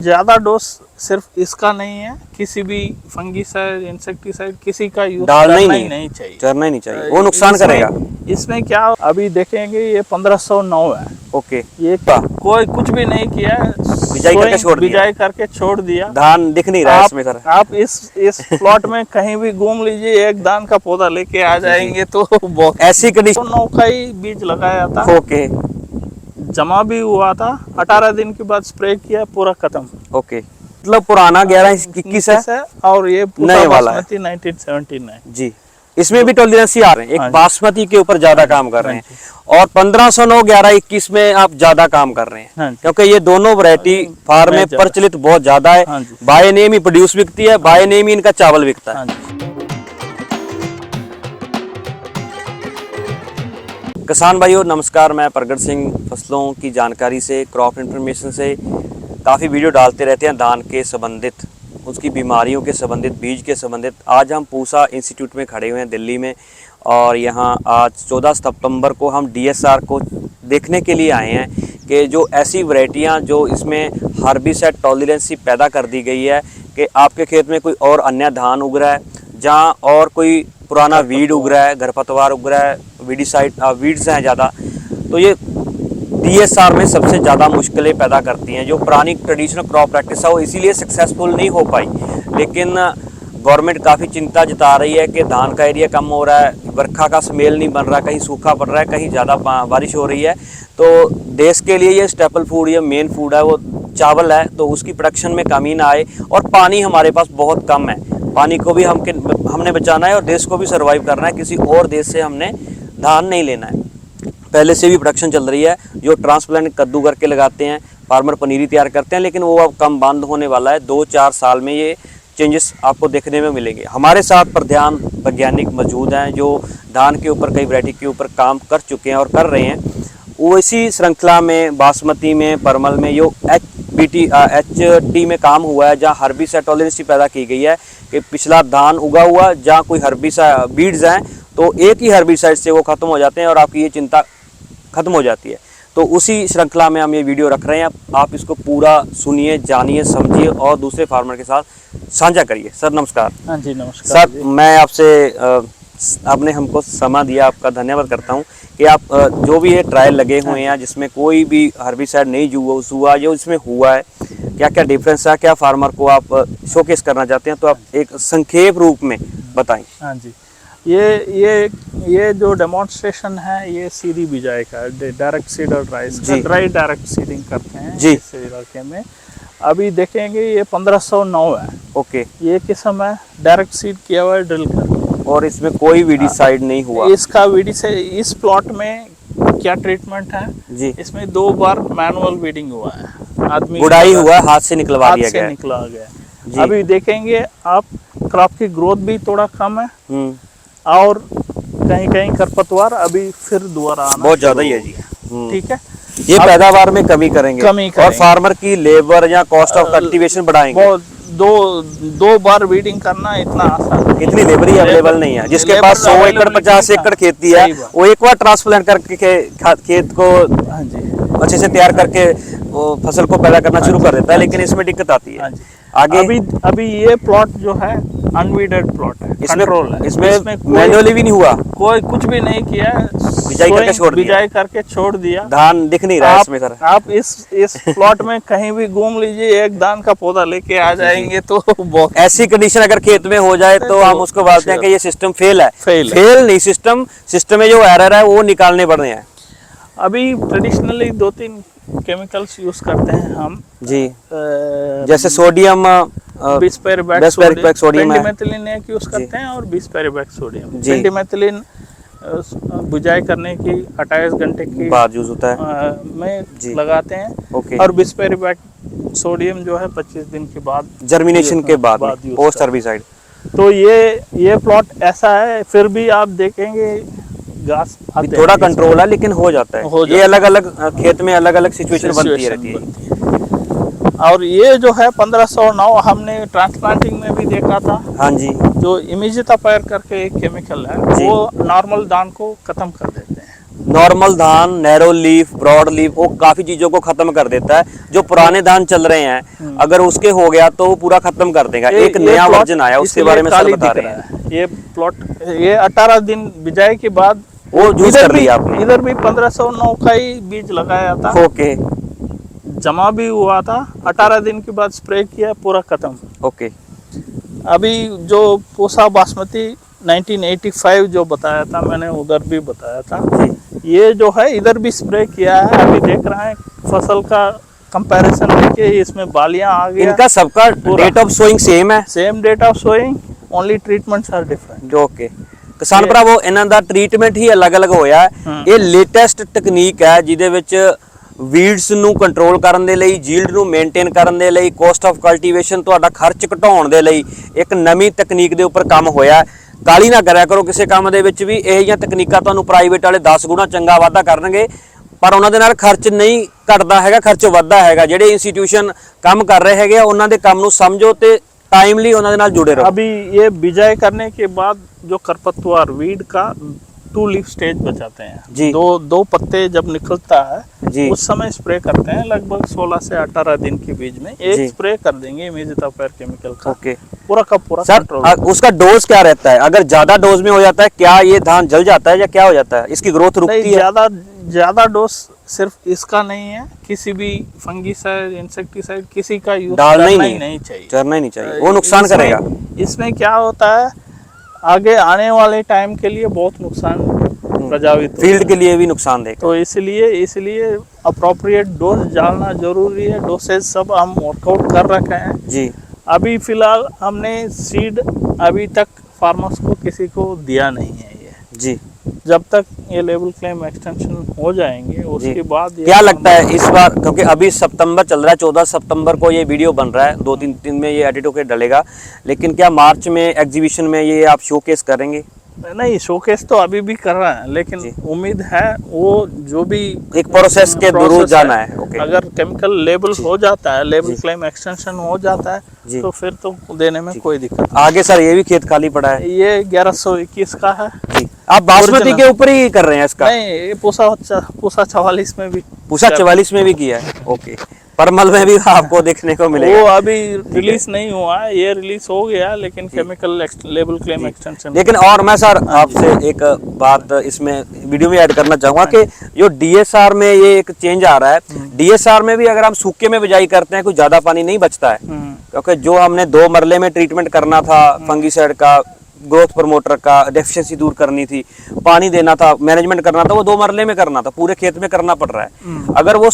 ज्यादा डोज सिर्फ इसका नहीं है, किसी भी फंगीसाइड इंसेक्टिसाइड किसी का यूज डालना ही नहीं चाहिए, करना ही नहीं चाहिए, वो नुकसान करेगा। इसमें क्या अभी देखेंगे ये 1509 है। ओके, ये कोई कुछ भी नहीं किया, बिजाई करके छोड़ दिया। धान दिख नहीं रहा है इसमें सर। आप इस प्लॉट में कहीं भी घूम लीजिए, एक धान का पौधा लेके आ जाएंगे। तो ऐसी कंडीशन 9 का ही बीज लगाया था। ओके, जमा भी हुआ था, 18 दिन के बाद स्प्रे किया, पूरा खत्म। ओके, मतलब पुराना 11-21 है और ये नए वाला है 1979 जी। इसमें भी टॉलरेंसी आ रहे हैं, एक बासमती के ऊपर ज्यादा काम कर रहे हैं और 1509 11-21 में आप ज्यादा काम कर रहे हैं, क्योंकि ये दोनों वैरायटी फार्म में प्रचलित बहुत ज्यादा है। बाय नेम ही प्रोड्यूस बिकती है, बाय नेम ही इनका चावल बिकता है। किसान भाइयों नमस्कार, मैं प्रगट सिंह फसलों की जानकारी से, क्रॉप इन्फॉर्मेशन से काफ़ी वीडियो डालते रहते हैं धान के संबंधित, उसकी बीमारियों के संबंधित, बीज के संबंधित। आज हम पूसा इंस्टीट्यूट में खड़े हुए हैं दिल्ली में और यहाँ आज 14 सितंबर को हम DSR को देखने के लिए आए हैं कि जो ऐसी वैरायटियाँ जो इसमें हर्बिसाइड टॉलरेंसी पैदा कर दी गई है कि आपके खेत में कोई और अन्य धान उग रहा है, जहाँ और कोई पुराना वीड उग रहा है, खरपतवार उग रहा है, वीड्स हैं ज़्यादा, तो ये DSR में सबसे ज़्यादा मुश्किलें पैदा करती हैं। जो पुरानी ट्रेडिशनल क्रॉप प्रैक्टिस है वो इसीलिए सक्सेसफुल नहीं हो पाई, लेकिन गवर्नमेंट काफ़ी चिंता जता रही है कि धान का एरिया कम हो रहा है, बरखा का स्मेल नहीं बन रहा, कहीं सूखा पड़ रहा है, कहीं ज़्यादा बारिश हो रही है। तो देश के लिए ये स्टेपल फूड, ये मेन फूड है, वो चावल है, तो उसकी प्रोडक्शन में कमी ना आए। और पानी हमारे पास बहुत कम है, पानी को भी हमने बचाना है और देश को भी सर्वाइव करना है, किसी और देश से हमने धान नहीं लेना है। पहले से भी प्रोडक्शन चल रही है, जो ट्रांसप्लांट कद्दू करके लगाते हैं, फार्मर पनीरी तैयार करते हैं, लेकिन वो अब कम बंद होने वाला है। 2-4 साल में ये चेंजेस आपको देखने में मिलेंगे। हमारे साथ प्रधान वैज्ञानिक मौजूद हैं जो धान के ऊपर, कई वैरायटी के ऊपर काम कर चुके हैं और कर रहे हैं। वो इसी श्रृंखला में बासमती में, परमल में, जो HT में काम हुआ है, जहाँ हर्बिसाइड टॉलरेंसी पैदा की गई है कि पिछला धान उगा हुआ जहाँ कोई हर्बिसाइड बीड्स हैं तो एक ही हर्बिसाइड से वो ख़त्म हो जाते हैं और आपकी ये चिंता ख़त्म हो जाती है। तो उसी श्रृंखला में हम ये वीडियो रख रहे हैं। आप इसको पूरा सुनिए, जानिए, समझिए और दूसरे फार्मर के साथ साझा करिए। सर नमस्कार। हाँ जी नमस्कार सर, मैं आपसे आपने हमको समय दिया, आपका धन्यवाद करता हूँ कि आप जो भी ये ट्रायल लगे हुए हैं जिसमें कोई भी हर्बिसाइड नहीं हुआ, जो इसमें हुआ है, क्या क्या डिफरेंस है, क्या फार्मर को आप शोकेस करना चाहते हैं, तो आप एक संक्षेप रूप में बताएं। हाँ जी, ये जो डेमोन्स्ट्रेशन है ये सीधी बिजाई का, डायरेक्ट सीड और ड्राई डायरेक्ट सीडिंग करते हैं जी इस इलाके में। अभी देखेंगे ये 1509 है। ओके, ये किस्म है डायरेक्ट सीड किया हुआ है ड्रिल कर, और इसमें कोई वीडिसाइड नहीं हुआ। इसका इस प्लॉट में क्या ट्रीटमेंट है जी? इसमें 2 बार मैनुअल वीडिंग हुआ है, आदमी गुड़ाई हुआ, हाथ से निकलवा दिया गया, निकला गया। अभी देखेंगे आप, क्रॉप की ग्रोथ भी थोड़ा कम है और कहीं कहीं खरपतवार अभी फिर दोबारा आना बहुत ज्यादा ही है जी। ठीक है, ये पैदावार में कमी करेंगे और फार्मर की लेबर या कॉस्ट ऑफ कल्टीवेशन बढ़ाएंगे। दो बार वीडिंग करना इतना आसान, इतनी लेबर ही अवेलेबल नहीं है। जिसके पास 100 एकड़ 50 एकड़ खेती है, वो एक बार ट्रांसप्लांट करके खेत को अच्छे से तैयार करके वो फसल को पैदा करना शुरू कर देता है, लेकिन इसमें दिक्कत आती है आगे। अभी ये प्लॉट जो है अनवीडेड प्लॉट है, इसमें मैनुअली भी नहीं हुआ, कोई कुछ भी नहीं किया, बिजाई करके छोड़ दिया, धान दिख नहीं रहा है इसमें सर। आप इस प्लॉट में कहीं भी घूम लीजिए, एक धान का पौधा लेके आ जाएंगे। तो ऐसी कंडीशन अगर खेत में हो जाए तो हम उसको बोलते हैं कि ये सिस्टम फेल है। फेल नहीं, सिस्टम में जो एरर है वो निकालने पड़ रहे हैं। अभी ट्रेडिशनली 2-3 केमिकल्स यूज करते हैं हम जी, जैसे सोडियम, बिस्पेरिबैक सोडियम, पेंडिमेथिलिन एक यूज करते हैं और बिस्पेरिबैक सोडियम। पेंडिमेथिलिन बुझाई करने की 28 घंटे के बाद यूज होता है में लगाते हैं, और बिस्पेरिबैक सोडियम जो है 25 दिन के बाद, जर्मिनेशन के बाद पोस्ट हर्बिसाइड। तो ये प्लॉट ऐसा है, फिर भी आप देखेंगे घास थोड़ा कंट्रोल है, लेकिन हो जाता है। ये अलग अलग खेत में अलग अलग सिचुएशन बनती रहती है। और ये जो है 1509 हमने ट्रांसप्लांटिंग में भी देखा था। हाँ जी, जो इमिजितापायर करके एक केमिकल है, वो नॉर्मल धान को खत्म कर देते हैं। नॉर्मल धान, नैरो लीफ, ब्रॉड लीफ, वो काफी चीजों को खत्म कर देता है। जो पुराने धान चल रहे हैं अगर उसके हो गया तो वो पूरा खत्म कर देगा। एक नया वर्जन आया उसके बारे में सर बता रहे हैं। ये प्लॉट ये 18 दिन बिजाई के बाद वो यूज कर लिया आपने? इधर भी 1509 का ही बीज लगाया था। ओके, जमा भी हुआ था, 18 दिन के बाद स्प्रे किया, पूरा खत्म। ओके। अभी जो पूसा बासमती 1985 जो बताया था मैंने, उधर भी बताया था। ये जो है इधर भी स्प्रे किया है। अभी देख रहे हैं फसल का कंपैरिजन देखिए, इसमें बालियां आ गया। इनका सबका डेट ऑफ सोइंग सेम है? Same date of sowing, only treatments are different. Okay किसान भरावो, ਇਹਨਾਂ ਦਾ ਟ੍ਰੀਟਮੈਂਟ ਹੀ ਅਲੱਗ-ਅਲੱਗ ਹੋਇਆ ਹੈ। ਇਹ ਲੇਟੈਸਟ ਟੈਕਨੀਕ ਹੈ ਜਿਹਦੇ ਵਿੱਚ ਵੀਡਸ ਨੂੰ ਕੰਟਰੋਲ ਕਰਨ ਦੇ ਲਈ, ਯੀਲਡ ਨੂੰ ਮੇਨਟੇਨ ਕਰਨ ਦੇ ਲਈ, ਕੋਸਟ ਆਫ ਕਲਟੀਵੇਸ਼ਨ ਤੁਹਾਡਾ ਖਰਚ ਘਟਾਉਣ ਦੇ ਲਈ ਇੱਕ ਨਵੀਂ ਤਕਨੀਕ ਦੇ ਉੱਪਰ ਕੰਮ ਹੋਇਆ। ਕਾਲੀ ਨਾ ਕਰਿਆ ਕਰੋ ਕਿਸੇ ਕੰਮ ਦੇ ਵਿੱਚ ਵੀ। ਇਹ ਜਿਹੀਆਂ ਤਕਨੀਕਾਂ ਤੁਹਾਨੂੰ ਪ੍ਰਾਈਵੇਟ ਵਾਲੇ 10 ਗੁਣਾ ਚੰਗਾ ਵਾਧਾ ਕਰਨਗੇ, ਪਰ ਉਹਨਾਂ ਦੇ ਨਾਲ ਖਰਚ ਨਹੀਂ ਘਟਦਾ ਹੈਗਾ, ਖਰਚ ਵੱਧਦਾ ਹੈਗਾ। ਜਿਹੜੇ ਇੰਸਟੀਟਿਊਸ਼ਨ ਕੰਮ ਕਰ ਰਹੇ ਹੈਗੇ ਆ ਉਹਨਾਂ ਦੇ ਕੰਮ ਨੂੰ ਸਮਝੋ ਤੇ टाइमली उन्होंने नाल जुड़े रहो। अभी ये बिजाई करने के बाद जो खरपतवार वीड का 2 लीफ स्टेज बचाते हैं जी। दो पत्ते जब निकलता है जी। उस समय स्प्रे करते हैं, लगभग 16 से 18 दिन के बीच में एक स्प्रे कर देंगे इमेजिटाफायर केमिकल का। ओके, पूरा का पूरा सर कंट्रोल। उसका डोज क्या रहता है? अगर ज्यादा डोज में हो जाता है क्या ये धान जल जाता है या क्या हो जाता है? इसकी ग्रोथ रुकती है? ज्यादा डोज सिर्फ इसका नहीं है, किसी भी फंगीसाइड, इंसेक्टिसाइड किसी का यूज डालना ही नहीं चाहिए। करना ही नहीं चाहिए, वो नुकसान करेगा। इसमें क्या होता है, आगे आने वाले टाइम के लिए बहुत नुकसान प्रभावित, फील्ड के लिए भी नुकसान देगा। तो इसलिए अप्रोप्रिएट डोज डालना जरूरी है। डोसेज सब हम वर्कआउट कर रखे हैं जी। अभी फिलहाल हमने सीड अभी तक फार्मर्स को किसी को दिया नहीं है ये जी। जब तक ये लेवल क्लेम एक्सटेंशन हो जाएंगे उसके बाद क्या लगता है इस बार, क्योंकि अभी सितंबर चल रहा है, 14 सितंबर को ये वीडियो बन रहा है, 2-3 दिन में ये एडिट होकर डलेगा, लेकिन क्या मार्च में एग्जीबिशन में ये आप शोकेस करेंगे? नहीं, शोकेस तो अभी भी कर रहे हैं, लेकिन उम्मीद है वो जो भी एक प्रोसेस के थ्रू जाना है। ओके। अगर केमिकल लेबल हो जाता है, लेवल क्लेम एक्सटेंशन हो जाता है तो फिर तो देने में कोई दिक्कत नहीं। आगे सर ये भी खेत खाली पड़ा है, ये 1121 का है। आप बासमती के ऊपर ही कर रहे हैं इसका? नहीं, ये पूसा 44 में भी, पूसा 44 में भी किया है। ओके, परमल में भी आपको देखने को मिलेगा। वो अभी रिलीज नहीं हुआ है, ये रिलीज हो गया, लेकिन केमिकल लेवल क्लेम एक्सटेंशन। लेकिन और मैं सर आपसे एक बात इसमें वीडियो में ऐड करना चाहूंगा कि जो डीएसआर में ये एक चेंज आ रहा है, डीएसआर में भी अगर हम सूखे में बिजाई करते हैं कोई ज्यादा पानी नहीं बचता है, क्योंकि जो हमने 2 मरले में ट्रीटमेंट करना था, फंगीसाइड का, ग्रोथ प्रमोटर का, डेफिशिएंसी दूर करनी थी, पानी देना था, मैनेजमेंट करना था, वो 2 मरले में करना था, पूरे खेत में करना पड़ रहा है। अगर वो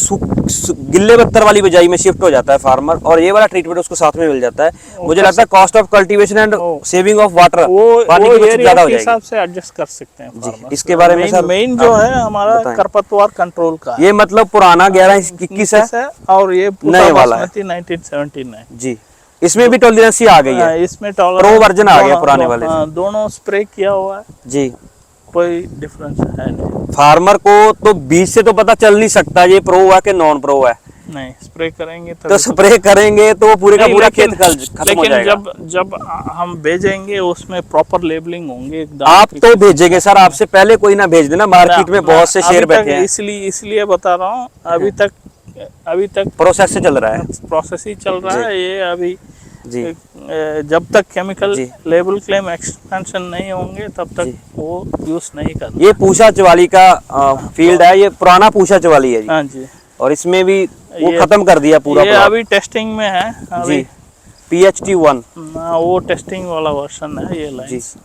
गिल्ले बत्तर वाली बिजाई में शिफ्ट हो जाता है फार्मर और ये वाला ट्रीटमेंट उसको साथ में मिल जाता है, मुझे लगता है cost of cultivation and saving of water, पानी की बचत ज्यादा हो जाएगी। हिसाब से एडजस्ट कर सकते हैं जी। इसके बारे में सर मेन जो है हमारा खरपतवार कंट्रोल का, ये मतलब पुराना 1121 है और ये नए वाला 1979 जी। इसमें भी टॉलरेंस आ गई है, इसमें प्रो वर्जन आ गया पुराने वाले से। दोनों स्प्रे किया हुआ है जी, कोई डिफरेंस है नहीं। फार्मर को तो बीज से तो पता चल नहीं सकता ये प्रो है कि नॉन प्रो है। नहीं, स्प्रे करेंगे तो स्प्रे करेंगे तो पूरे का पूरा खेत खत्म हो जाएगा। जब हम भेजेंगे उसमें प्रॉपर लेबलिंग होंगे एकदम। आप तो भेजेंगे सर, आपसे पहले कोई ना भेज देना, मार्केट में बहुत से शेयर बैठे हैं। इसलिए बता रहा हूँ, अभी तक प्रोसेस से चल रहा है, प्रोसेस ही चल रहा है ये अभी जी। जब तक केमिकल लेवल क्लेम एक्सटेंशन नहीं होंगे तब तक वो यूज नहीं करना। ये पूसा चवाली का फील्ड है, ये पुराना पूसा चवाली है जी। हाँ जी। और इसमें भी वो खत्म कर दिया पूरा, ये अभी टेस्टिंग में है अभी। PHT1 वो टेस्टिंग वाला वर्जन है ये लाइन्स,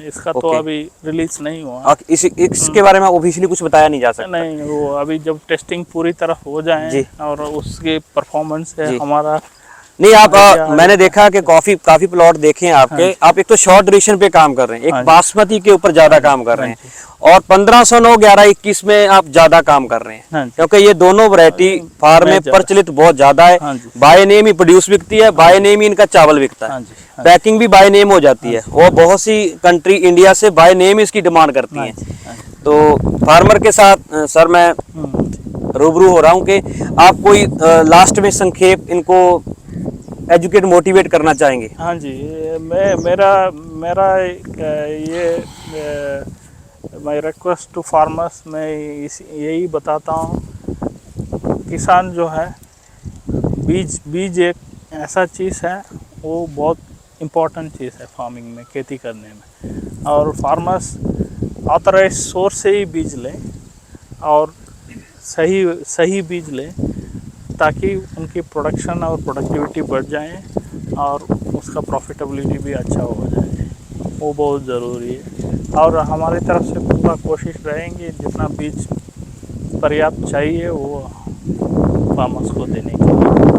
इसका तो अभी रिलीज नहीं हुआ। इसके बारे में ऑफिशियली कुछ बताया नहीं जा सकता? नहीं, वो अभी जब टेस्टिंग पूरी तरह हो जाए और उसके परफॉर्मेंस है हमारा नहीं। आप मैंने देखा कि काफी प्लॉट देखे हैं आपके, आप एक तो शॉर्ट ड्यूरेशन पे काम कर रहे हैं, एक बासमती के ऊपर ज्यादा काम कर रहे हैं, और 1509 1121 में आप ज्यादा काम कर रहे हैं, क्योंकि ये दोनों वैरायटी फार्म में प्रचलित बहुत ज्यादा है। बाय नेम ही प्रोड्यूस बिकती है, बाय नेम ही इनका चावल बिकता है, पैकिंग भी बाय नेम हो जाती है, और बहुत सी कंट्री इंडिया से बाय नेम इसकी डिमांड करती है। तो फार्मर के साथ सर मैं रूबरू हो रहा हूँ कि आप कोई लास्ट में संक्षेप इनको एजुकेट मोटिवेट करना चाहेंगे? माय रिक्वेस्ट टू फार्मर्स, मैं यही बताता हूँ, किसान जो है बीज एक ऐसा चीज़ है, वो बहुत इम्पोर्टेंट चीज़ है फार्मिंग में, खेती करने में। और फार्मर्स ऑथराइज सोर्स से ही बीज लें और सही बीज लें, ताकि उनकी प्रोडक्शन और प्रोडक्टिविटी बढ़ जाए और उसका प्रॉफिटेबिलिटी भी अच्छा हो जाए, वो बहुत ज़रूरी है। और हमारी तरफ से पूरा कोशिश रहेंगे जितना बीज पर्याप्त चाहिए वो फार्मर्स को देने की।